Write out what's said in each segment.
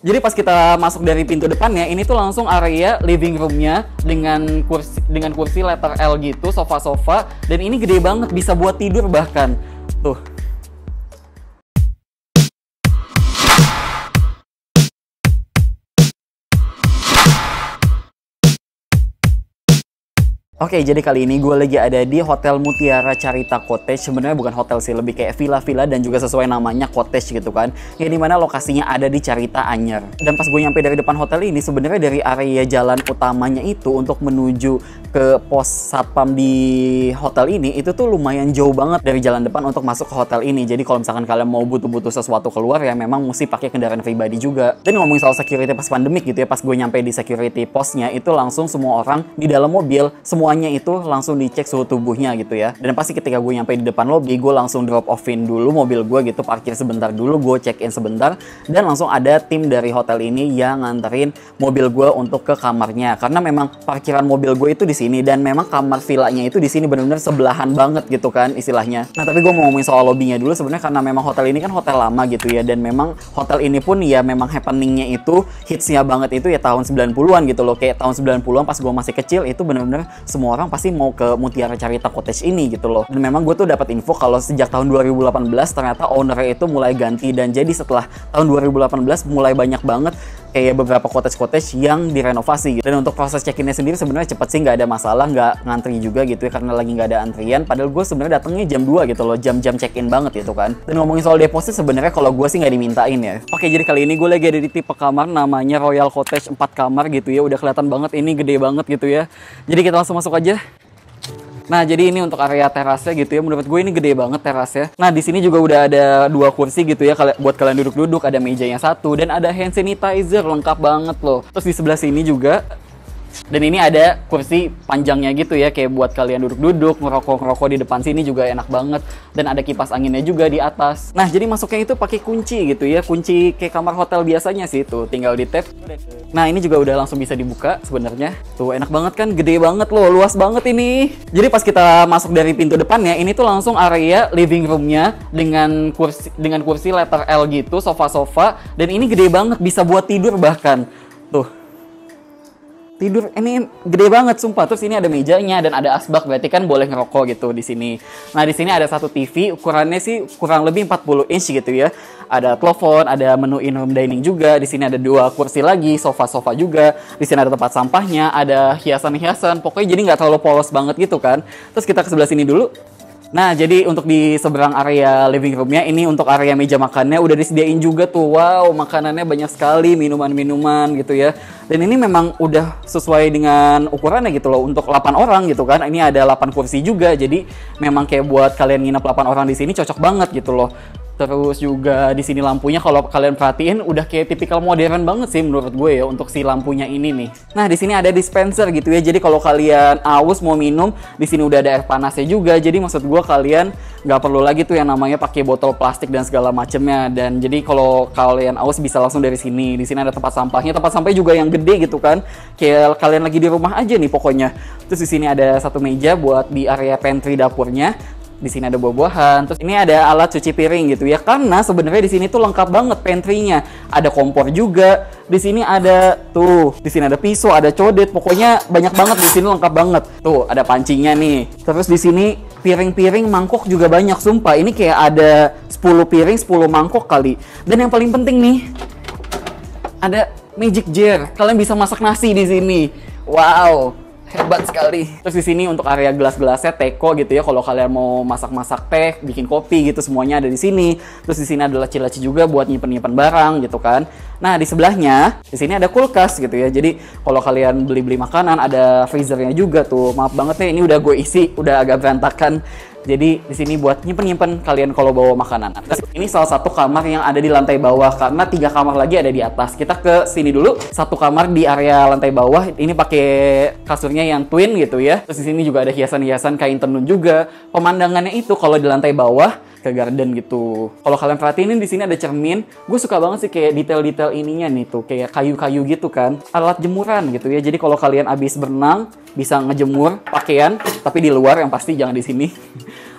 Jadi pas kita masuk dari pintu depannya, ini tuh langsung area living roomnya dengan kursi letter L gitu, sofa-sofa, dan ini gede banget, bisa buat tidur bahkan. Tuh. Oke, jadi kali ini gue lagi ada di Hotel Mutiara Carita Cottage. Sebenarnya bukan hotel sih, lebih kayak villa-villa dan juga sesuai namanya cottage gitu kan. Yang dimana lokasinya ada di Carita Anyer. Dan pas gue nyampe dari depan hotel ini, sebenarnya dari area jalan utamanya itu untuk menuju ke pos satpam di hotel ini, itu tuh lumayan jauh banget dari jalan depan untuk masuk ke hotel ini. Jadi kalau misalkan kalian mau butuh sesuatu keluar ya memang mesti pakai kendaraan pribadi juga. Dan ngomongin soal security pas pandemik gitu ya, pas gue nyampe di security posnya itu langsung semua orang di dalam mobil, semuanya itu langsung dicek suhu tubuhnya gitu ya. Dan pasti ketika gue nyampe di depan lobby, gue langsung drop off-in dulu mobil gue gitu, parkir sebentar dulu, gue check in sebentar, dan langsung ada tim dari hotel ini yang nganterin mobil gue untuk ke kamarnya. Karena memang parkiran mobil gue itu di sini dan memang kamar villanya itu di sini benar-benar sebelahan banget gitu kan istilahnya. Nah, tapi gue mau ngomongin soal lobbynya dulu sebenarnya, karena memang hotel ini kan hotel lama gitu ya, dan memang hotel ini pun ya memang happeningnya itu hitsnya banget itu ya tahun 90-an gitu loh. Kayak tahun 90-an pas gue masih kecil itu benar-benar semua orang pasti mau ke Mutiara Carita Cottage ini gitu loh. Dan memang gue tuh dapat info kalau sejak tahun 2018 ternyata ownernya itu mulai ganti, dan jadi setelah tahun 2018 mulai banyak banget kayak beberapa cottage-cottage yang direnovasi gitu. Dan untuk proses check-innya sendiri sebenarnya cepet sih, nggak ada masalah, nggak ngantri juga gitu ya, karena lagi nggak ada antrian. Padahal gue sebenarnya datangnya jam 2 gitu loh, jam-jam check-in banget gitu kan. Dan ngomongin soal deposit sebenarnya kalau gue sih nggak dimintain ya. Oke, jadi kali ini gue lagi ada di tipe kamar namanya Royal Cottage 4 kamar gitu ya. Udah kelihatan banget ini gede banget gitu ya. Jadi kita langsung masuk aja. Nah, jadi ini untuk area terasnya gitu ya. Menurut gue ini gede banget terasnya. Nah, di sini juga udah ada 2 kursi gitu ya buat kalian duduk-duduk, ada mejanya 1 dan ada hand sanitizer, lengkap banget loh. Terus di sebelah sini juga, dan ini ada kursi panjangnya gitu ya, kayak buat kalian duduk-duduk, ngerokok-ngerokok di depan sini juga enak banget. Dan ada kipas anginnya juga di atas. Nah, jadi masuknya itu pakai kunci gitu ya, kunci kayak kamar hotel biasanya sih, tuh tinggal di tap. Nah, ini juga udah langsung bisa dibuka sebenarnya. Tuh enak banget kan, gede banget loh, luas banget ini. Jadi pas kita masuk dari pintu depannya, ini tuh langsung area living roomnya dengan kursi letter L gitu, sofa-sofa, dan ini gede banget, bisa buat tidur bahkan. Tuh. Tidur ini gede banget sumpah. Terus ini ada mejanya dan ada asbak, berarti kan boleh ngerokok gitu di sini. Nah, di sini ada 1 TV, ukurannya sih kurang lebih 40 inch gitu ya. Ada telepon, ada menu in-room dining juga. Di sini ada 2 kursi lagi, sofa-sofa juga. Di sini ada tempat sampahnya, ada hiasan-hiasan. Pokoknya jadi nggak terlalu polos banget gitu kan. Terus kita ke sebelah sini dulu. Nah, jadi untuk di seberang area living roomnya, ini untuk area meja makannya udah disediain juga tuh. Wow, makanannya banyak sekali, minuman-minuman gitu ya. Dan ini memang udah sesuai dengan ukurannya gitu loh, untuk 8 orang gitu kan. Ini ada 8 kursi juga, jadi memang kayak buat kalian nginep 8 orang di sini cocok banget gitu loh. Terus juga di sini lampunya kalau kalian perhatiin udah kayak tipikal modern banget sih menurut gue ya untuk si lampunya ini nih. Nah, di sini ada dispenser gitu ya. Jadi kalau kalian aus mau minum, di sini udah ada air panasnya juga. Jadi maksud gue kalian nggak perlu lagi tuh yang namanya pakai botol plastik dan segala macemnya. Dan jadi kalau kalian aus bisa langsung dari sini. Di sini ada tempat sampahnya. Tempat sampahnya juga yang gede gitu kan. Kayak kalian lagi di rumah aja nih pokoknya. Terus di sini ada 1 meja buat di area pantry dapurnya. Di sini ada buah-buahan. Terus ini ada alat cuci piring gitu ya. Karena sebenarnya di sini tuh lengkap banget pantry-nya. Ada kompor juga. Di sini ada tuh, di sini ada pisau, ada codet. Pokoknya banyak banget di sini, lengkap banget. Tuh, ada pancinya nih. Terus di sini piring-piring, mangkok juga banyak sumpah. Ini kayak ada 10 piring, 10 mangkok kali. Dan yang paling penting nih, ada magic jar. Kalian bisa masak nasi di sini. Wow. Hebat sekali. Terus di sini untuk area gelas-gelasnya teko gitu ya. Kalau kalian mau masak-masak teh, bikin kopi gitu, semuanya ada di sini. Terus di sini ada laci-laci juga buat nyimpen-nyimpen barang gitu kan. Nah, di sebelahnya di sini ada kulkas gitu ya. Jadi kalau kalian beli-beli makanan, ada freezernya juga tuh. Maaf banget nih, ini udah gue isi, udah agak berantakan. Jadi di sini buat nyimpen-nyimpen kalian kalau bawa makanan. Ini salah satu kamar yang ada di lantai bawah karena 3 kamar lagi ada di atas. Kita ke sini dulu. 1 kamar di area lantai bawah. Ini pakai kasurnya yang twin gitu ya. Terus di sini juga ada hiasan-hiasan kain tenun juga. Pemandangannya itu kalau di lantai bawah ke garden gitu. Kalau kalian perhatiin di sini ada cermin. Gue suka banget sih kayak detail-detail ininya nih tuh, kayak kayu-kayu gitu kan. Alat jemuran gitu ya. Jadi kalau kalian abis berenang bisa ngejemur pakaian, tapi di luar yang pasti jangan di sini.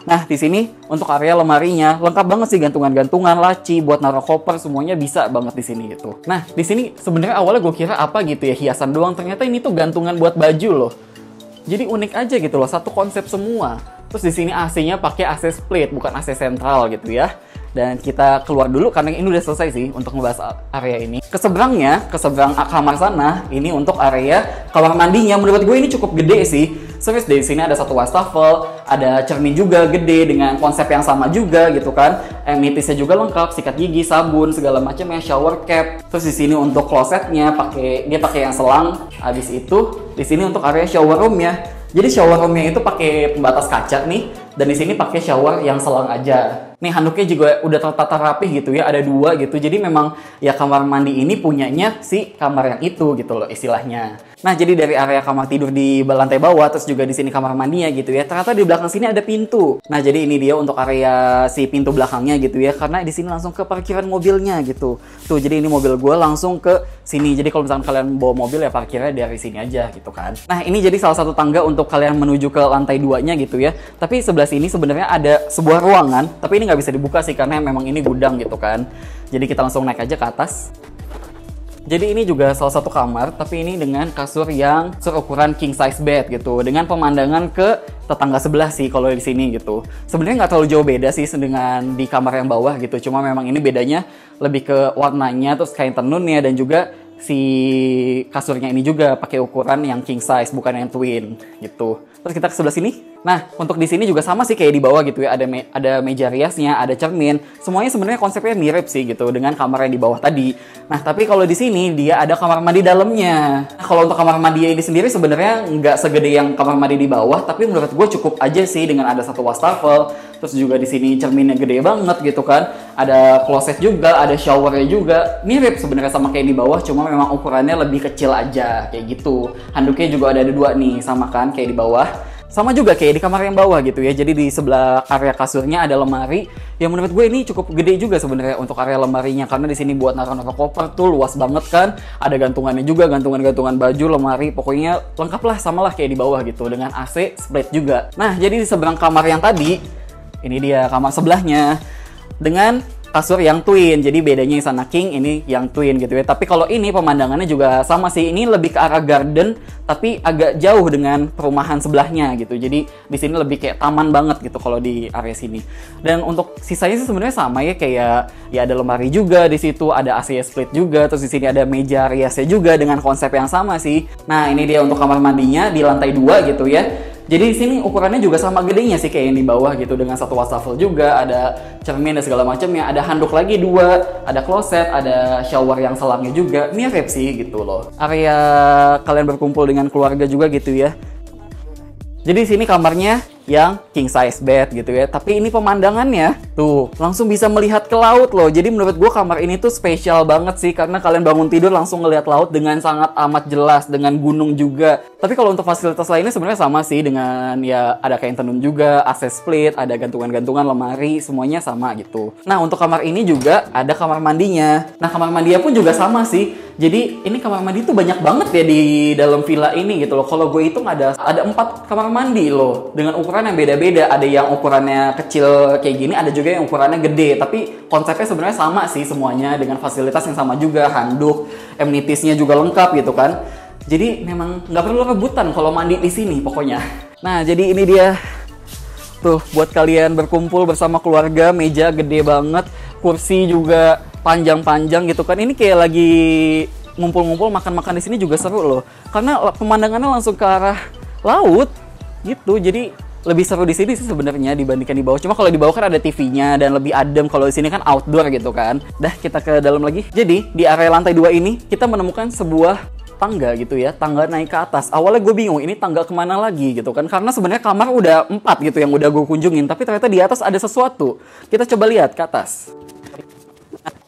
Nah, di sini untuk area lemarinya lengkap banget sih, gantungan-gantungan, laci buat naruh koper, semuanya bisa banget di sini gitu. Nah, di sini sebenarnya awalnya gue kira apa gitu ya, hiasan doang, ternyata ini tuh gantungan buat baju loh. Jadi unik aja gitu loh, satu konsep semua. Terus di sini AC-nya pakai AC split, bukan AC sentral gitu ya. Dan kita keluar dulu karena ini udah selesai sih untuk ngebahas area ini. Ke seberang kamar sana, ini untuk area kamar mandinya. Menurut gue ini cukup gede sih. Serius, di sini ada satu wastafel, ada cermin juga gede dengan konsep yang sama juga gitu kan. Amenities-nya juga lengkap, sikat gigi, sabun, segala macam ya, shower cap. Terus di sini untuk klosetnya dia pakai yang selang. Habis itu di sini untuk area shower room ya. Jadi shower room-nya itu pakai pembatas kaca nih, dan di sini pakai shower yang selang aja. Nih handuknya juga udah tertata rapih gitu ya, ada 2 gitu. Jadi memang ya kamar mandi ini punyanya si kamar yang itu gitu loh istilahnya. Nah, jadi dari area kamar tidur di lantai bawah, terus juga di sini kamar mandinya gitu ya. Ternyata di belakang sini ada pintu. Nah, jadi ini dia untuk area si pintu belakangnya gitu ya, karena di sini langsung ke parkiran mobilnya gitu. Tuh, jadi ini mobil gue langsung ke sini. Jadi kalau misalkan kalian bawa mobil ya parkirnya dari sini aja gitu kan. Nah, ini jadi salah satu tangga untuk kalian menuju ke lantai 2-nya gitu ya. Tapi sebelah sini sebenarnya ada sebuah ruangan, tapi ini nggak bisa dibuka sih karena memang ini gudang gitu kan. Jadi kita langsung naik aja ke atas. Jadi ini juga salah satu kamar, tapi ini dengan kasur yang serukuran king size bed gitu, dengan pemandangan ke tetangga sebelah sih kalau di sini gitu. Sebenarnya nggak terlalu jauh beda sih dengan di kamar yang bawah gitu, cuma memang ini bedanya lebih ke warnanya, terus kain tenunnya, dan juga si kasurnya ini juga pakai ukuran yang king size, bukan yang twin gitu. Terus kita ke sebelah sini. Nah, untuk di sini juga sama sih kayak di bawah gitu ya. Ada meja riasnya, ada cermin. Semuanya sebenarnya konsepnya mirip sih gitu dengan kamar yang di bawah tadi. Nah, tapi kalau di sini dia ada kamar mandi dalamnya. Nah, kalau untuk kamar mandi ini sendiri sebenarnya nggak segede yang kamar mandi di bawah, tapi menurut gue cukup aja sih dengan ada satu wastafel. Terus juga di sini cerminnya gede banget gitu kan. Ada kloset juga, ada showernya juga. Mirip sebenarnya sama kayak di bawah, cuma memang ukurannya lebih kecil aja kayak gitu. Handuknya juga ada 2 nih, sama kan kayak di bawah. Sama juga kayak di kamar yang bawah gitu ya. Jadi di sebelah area kasurnya ada lemari yang menurut gue ini cukup gede juga sebenarnya untuk area lemarinya, karena di sini buat naruh-naruh koper tuh luas banget kan. Ada gantungannya juga, gantungan-gantungan baju, lemari, pokoknya lengkap lah, samalah kayak di bawah gitu dengan AC split juga. Nah, jadi di seberang kamar yang tadi, ini dia kamar sebelahnya dengan kasur yang twin. Jadi bedanya yang sana king, ini yang twin gitu ya. Tapi kalau ini pemandangannya juga sama sih. Ini lebih ke arah garden, tapi agak jauh dengan perumahan sebelahnya gitu. Jadi di sini lebih kayak taman banget gitu kalau di area sini. Dan untuk sisanya sih sebenarnya sama ya, kayak ya ada lemari juga di situ, ada AC split juga. Terus di sini ada meja riasnya juga dengan konsep yang sama sih. Nah, ini dia untuk kamar mandinya di lantai 2 gitu ya. Jadi di sini ukurannya juga sama gedenya sih kayak yang di bawah gitu, dengan satu wastafel juga, ada cermin dan segala macamnya, ada handuk lagi 2, ada kloset, ada shower yang selangnya juga, mirip sih gitu loh. Area kalian berkumpul dengan keluarga juga gitu ya. Jadi di sini kamarnya yang king size bed gitu ya. Tapi ini pemandangannya tuh langsung bisa melihat ke laut loh. Jadi menurut gue kamar ini tuh spesial banget sih, karena kalian bangun tidur langsung ngelihat laut dengan sangat amat jelas, dengan gunung juga. Tapi kalau untuk fasilitas lainnya sebenarnya sama sih, dengan ya ada kain tenun juga, AC split, ada gantungan-gantungan, lemari, semuanya sama gitu. Nah, untuk kamar ini juga ada kamar mandinya. Nah, kamar mandinya pun juga sama sih. Jadi ini kamar mandi tuh banyak banget ya di dalam villa ini gitu loh. Kalau gue hitung ada 4 kamar mandi loh, dengan ukuran yang beda-beda. Ada yang ukurannya kecil kayak gini, ada juga yang ukurannya gede. Tapi konsepnya sebenarnya sama sih semuanya, dengan fasilitas yang sama juga, handuk, amenities-nya juga lengkap gitu kan. Jadi memang nggak perlu rebutan kalau mandi di sini pokoknya. Nah, jadi ini dia tuh buat kalian berkumpul bersama keluarga, meja gede banget, kursi juga panjang-panjang gitu kan. Ini kayak lagi ngumpul-ngumpul makan-makan di sini juga seru loh, karena pemandangannya langsung ke arah laut gitu. Jadi lebih seru di sini sih sebenarnya dibandingkan di bawah. Cuma kalau di bawah kan ada TV-nya dan lebih adem. Kalau di sini kan outdoor gitu kan. Dah, kita ke dalam lagi. Jadi di area lantai 2 ini kita menemukan sebuah tangga gitu ya, tangga naik ke atas. Awalnya gue bingung ini tangga kemana lagi gitu kan, karena sebenarnya kamar udah 4 gitu yang udah gue kunjungin, tapi ternyata di atas ada sesuatu. Kita coba lihat ke atas.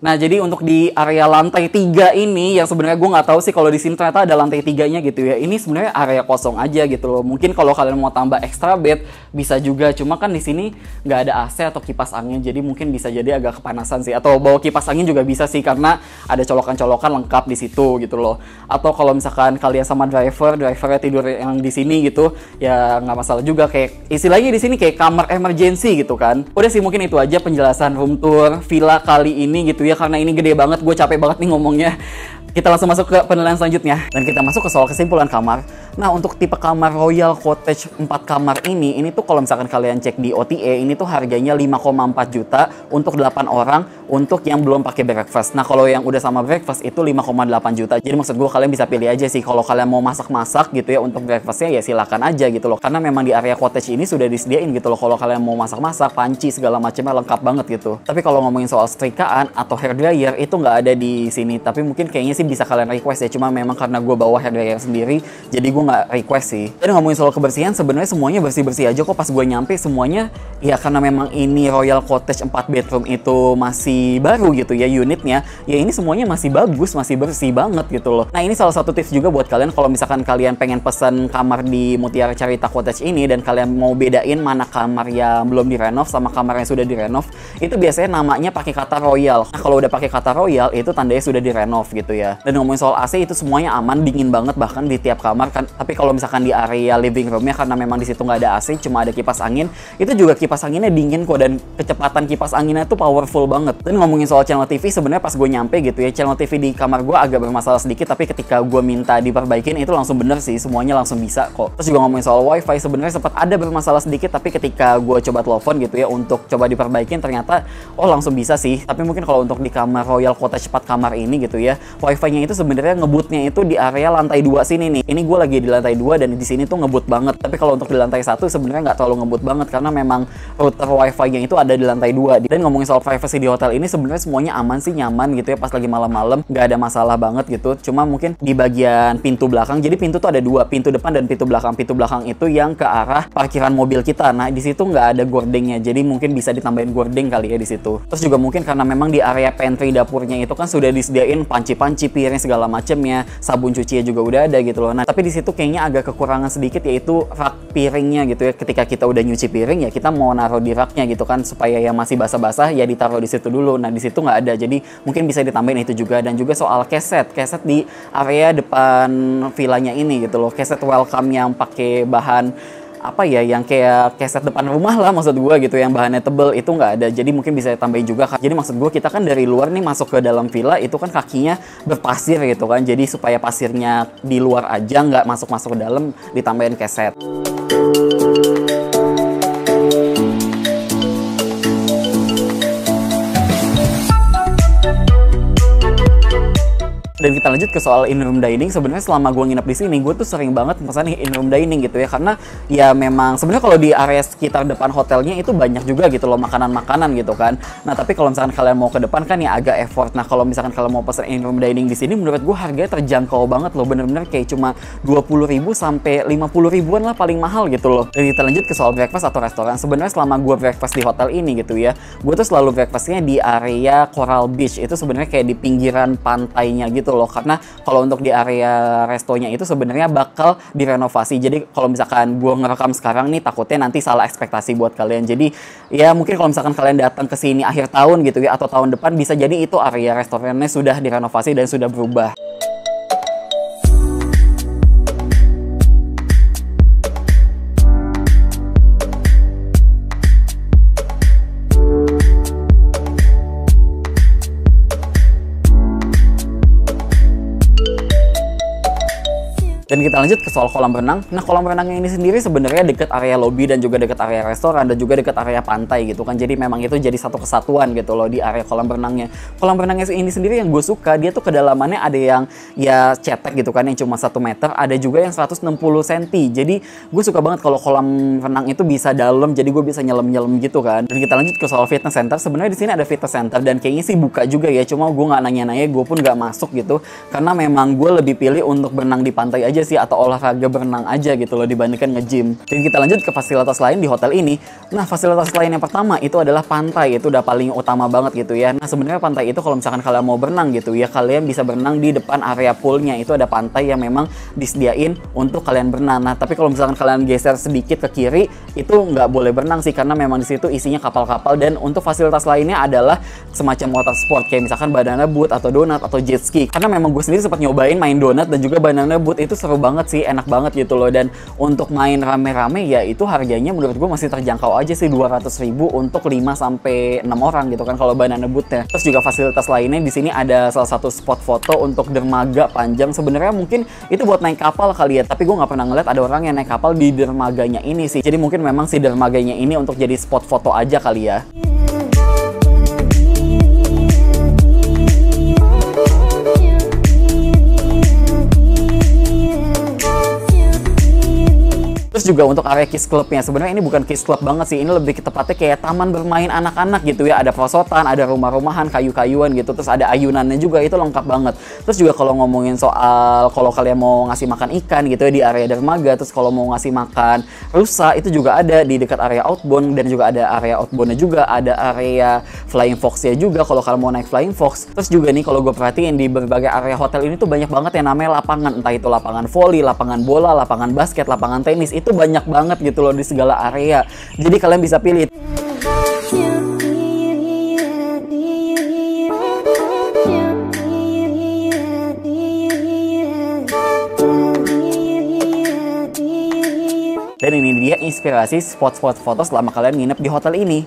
Nah, jadi untuk di area lantai 3 ini yang sebenarnya gue nggak tahu sih kalau di sini ternyata ada lantai 3-nya gitu ya. Ini sebenarnya area kosong aja gitu loh. Mungkin kalau kalian mau tambah extra bed bisa juga. Cuma kan di sini nggak ada AC atau kipas angin, jadi mungkin bisa jadi agak kepanasan sih. Atau bawa kipas angin juga bisa sih karena ada colokan-colokan lengkap di situ gitu loh. Atau kalau misalkan kalian sama drivernya tidur yang di sini gitu, ya nggak masalah juga. Kayak istilahnya di sini kayak kamar emergency gitu kan. Udah sih mungkin itu aja penjelasan room tour villa kali ini gitu ya. Karena ini gede banget, gue capek banget nih ngomongnya. Kita langsung masuk ke penilaian selanjutnya. Dan kita masuk ke soal kesimpulan kamar. Nah, untuk tipe kamar Royal Cottage 4 kamar ini tuh kalau misalkan kalian cek di OTA, ini tuh harganya 5,4 juta untuk 8 orang untuk yang belum pakai breakfast. Nah, kalau yang udah sama breakfast itu 5,8 juta. Jadi maksud gue kalian bisa pilih aja sih. Kalau kalian mau masak-masak gitu ya untuk breakfastnya ya silakan aja gitu loh. Karena memang di area cottage ini sudah disediain gitu loh. Kalau kalian mau masak-masak, panci segala macamnya lengkap banget gitu. Tapi kalau ngomongin soal setrikaan atau hair dryer itu nggak ada di sini. Tapi mungkin kayaknya sih bisa kalian request ya. Cuma memang karena gue bawa hair dryer sendiri, jadi gue nggak request sih. Dan ngomongin soal kebersihan, sebenarnya semuanya bersih-bersih aja kok. Pas gue nyampe semuanya ya karena memang ini Royal Cottage 4 bedroom itu masih baru gitu ya unitnya. Ya ini semuanya masih bagus, masih bersih banget gitu loh. Nah, ini salah satu tips juga buat kalian kalau misalkan kalian pengen pesen kamar di Mutiara Carita Cottage ini dan kalian mau bedain mana kamar yang belum direnov sama kamar yang sudah direnov, itu biasanya namanya pakai kata Royal. Nah, kalau udah pakai kata Royal itu tandanya sudah direnov gitu ya. Dan ngomongin soal AC itu semuanya aman, dingin banget bahkan di tiap kamar kan. Tapi kalau misalkan di area living roomnya karena memang di situ nggak ada AC, cuma ada kipas angin, itu juga kipas anginnya dingin kok dan kecepatan kipas anginnya tuh powerful banget. Dan ngomongin soal channel TV, sebenarnya pas gue nyampe gitu ya, channel TV di kamar gue agak bermasalah sedikit, tapi ketika gue minta diperbaikin itu langsung bener sih, semuanya langsung bisa kok. Terus juga ngomongin soal wifi, sebenarnya sempat ada bermasalah sedikit, tapi ketika gue coba telepon gitu ya untuk coba diperbaikin ternyata langsung bisa sih. Tapi mungkin kalau untuk di kamar Royal Cottage 4 kamar ini gitu ya, wifi-nya itu sebenarnya ngebutnya itu di area lantai 2 sini nih. Ini gue lagi di lantai 2 dan di sini tuh ngebut banget. Tapi kalau untuk di lantai 1 sebenarnya nggak terlalu ngebut banget karena memang router wifi-nya itu ada di lantai 2. Dan ngomongin soal privacy di hotel ini sebenarnya semuanya aman sih, nyaman gitu ya. Pas lagi malam-malam nggak ada masalah banget gitu. Cuma mungkin di bagian pintu belakang, jadi pintu tuh ada 2, pintu depan dan pintu belakang. Pintu belakang itu yang ke arah parkiran mobil kita. Nah, di situ nggak ada gordengnya, jadi mungkin bisa ditambahin gordeng kali ya di situ. Terus juga mungkin karena memang di area pantry dapurnya itu kan sudah disediain panci-panci, piring segala macemnya, sabun cucinya juga udah ada gitu loh. Nah, tapi di situ kayaknya agak kekurangan sedikit yaitu rak piringnya gitu ya. Ketika kita udah nyuci piring ya kita mau naruh di raknya gitu kan supaya yang masih basah-basah ya ditaruh di situ dulu. Nah, di situ nggak ada, jadi mungkin bisa ditambahin itu juga. Dan juga soal keset di area depan villanya ini gitu loh, keset welcome yang pakai bahan apa ya, yang kayak keset depan rumah lah maksud gue gitu, yang bahannya tebel itu nggak ada, jadi mungkin bisa ditambahin juga. Jadi maksud gue kita kan dari luar nih masuk ke dalam villa itu kan kakinya berpasir gitu kan, jadi supaya pasirnya di luar aja nggak masuk-masuk ke dalam, ditambahin keset. Dan kita lanjut ke soal in-room dining. Sebenarnya selama gue nginep di sini, gue tuh sering banget pesan in-room dining gitu ya. Karena ya memang sebenarnya kalau di area sekitar depan hotelnya itu banyak juga gitu loh makanan-makanan gitu kan. Nah, tapi kalau misalkan kalian mau ke depan kan ya agak effort. Nah, kalau misalkan kalian mau pesen in-room dining di sini, menurut gue harganya terjangkau banget loh. Bener-bener kayak cuma 20.000 sampai 50 ribuan lah paling mahal gitu loh. Dan kita lanjut ke soal breakfast atau restoran. Sebenarnya selama gue breakfast di hotel ini gitu ya, gue tuh selalu breakfastnya di area Coral Beach. Itu sebenarnya kayak di pinggiran pantainya gitu loh, karena kalau untuk di area restonya itu sebenarnya bakal direnovasi. Jadi kalau misalkan gue ngerekam sekarang nih takutnya nanti salah ekspektasi buat kalian. Jadi ya mungkin kalau misalkan kalian datang ke sini akhir tahun gitu ya atau tahun depan, bisa jadi itu area restorannya sudah direnovasi dan sudah berubah. Dan kita lanjut ke soal kolam renang. Nah, kolam renangnya ini sendiri sebenarnya dekat area lobby dan juga dekat area restoran dan juga dekat area pantai gitu kan. Jadi memang itu jadi satu kesatuan gitu loh di area kolam renangnya. Kolam renangnya ini sendiri yang gue suka, dia tuh kedalamannya ada yang ya cetek gitu kan, yang cuma 1 meter, ada juga yang 160 cm. Jadi gue suka banget kalau kolam renang itu bisa dalam, jadi gue bisa nyelam-nyelam gitu kan. Dan kita lanjut ke soal fitness center. Sebenarnya di sini ada fitness center dan kayaknya sih buka juga ya. Cuma gue nggak nanya-nanya, gue pun nggak masuk gitu. Karena memang gue lebih pilih untuk berenang di pantai aja aja sih, atau olahraga berenang aja gitu loh dibandingkan nge-gym. Dan kita lanjut ke fasilitas lain di hotel ini. Nah, fasilitas lain yang pertama itu adalah pantai. Itu udah paling utama banget gitu ya. Nah, sebenarnya pantai itu kalau misalkan kalian mau berenang gitu ya, kalian bisa berenang di depan area poolnya. Itu ada pantai yang memang disediain untuk kalian berenang. Nah, tapi kalau misalkan kalian geser sedikit ke kiri, itu nggak boleh berenang sih, karena memang di situ isinya kapal-kapal. Dan untuk fasilitas lainnya adalah semacam water sport, kayak misalkan banana boat atau donat atau jet ski. Karena memang gue sendiri sempat nyobain main donat dan juga banana boat, itu seru banget sih, enak banget gitu loh. Dan untuk main rame-rame ya itu harganya menurut gue masih terjangkau aja sih, 200.000 untuk 5-6 orang gitu kan kalau banana boatnya. Terus juga fasilitas lainnya di sini ada salah satu spot foto untuk dermaga panjang. Sebenarnya mungkin itu buat naik kapal kali ya, tapi gue nggak pernah ngeliat ada orang yang naik kapal di dermaganya ini sih. Jadi mungkin memang si dermaganya ini untuk jadi spot foto aja kali ya. Terus juga untuk area kids clubnya, sebenarnya ini bukan kids club banget sih, ini lebih tepatnya kayak taman bermain anak-anak gitu ya. Ada perosotan, ada rumah-rumahan, kayu-kayuan gitu, terus ada ayunannya juga, itu lengkap banget. Terus juga kalau ngomongin soal kalau kalian mau ngasih makan ikan gitu ya di area dermaga, terus kalau mau ngasih makan rusa itu juga ada di dekat area outbound, dan juga ada area outboundnya juga, ada area flying fox-nya juga kalau kalian mau naik flying fox. Terus juga nih kalau gue perhatiin di berbagai area hotel ini tuh banyak banget yang namanya lapangan, entah itu lapangan volley, lapangan bola, lapangan basket, lapangan tenis, itu banyak banget gitu loh di segala area. Jadi kalian bisa pilih. Dan ini dia inspirasi spot-spot foto selama kalian nginep di hotel ini.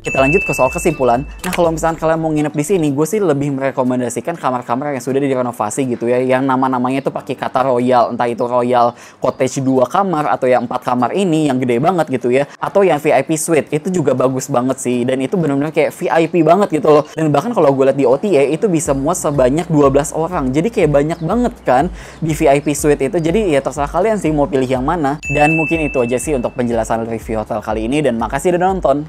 Kita lanjut ke soal kesimpulan. Nah, kalau misalkan kalian mau nginep di sini, gue sih lebih merekomendasikan kamar-kamar yang sudah direnovasi gitu ya, yang nama-namanya itu pakai kata royal, entah itu royal cottage 2 kamar atau yang 4 kamar ini yang gede banget gitu ya, atau yang VIP suite, itu juga bagus banget sih, dan itu benar-benar kayak VIP banget gitu loh. Dan bahkan kalau gue lihat di OTA itu bisa muat sebanyak 12 orang, jadi kayak banyak banget kan di VIP suite itu. Jadi ya terserah kalian sih mau pilih yang mana. Dan mungkin itu aja sih untuk penjelasan review hotel kali ini, dan makasih udah nonton.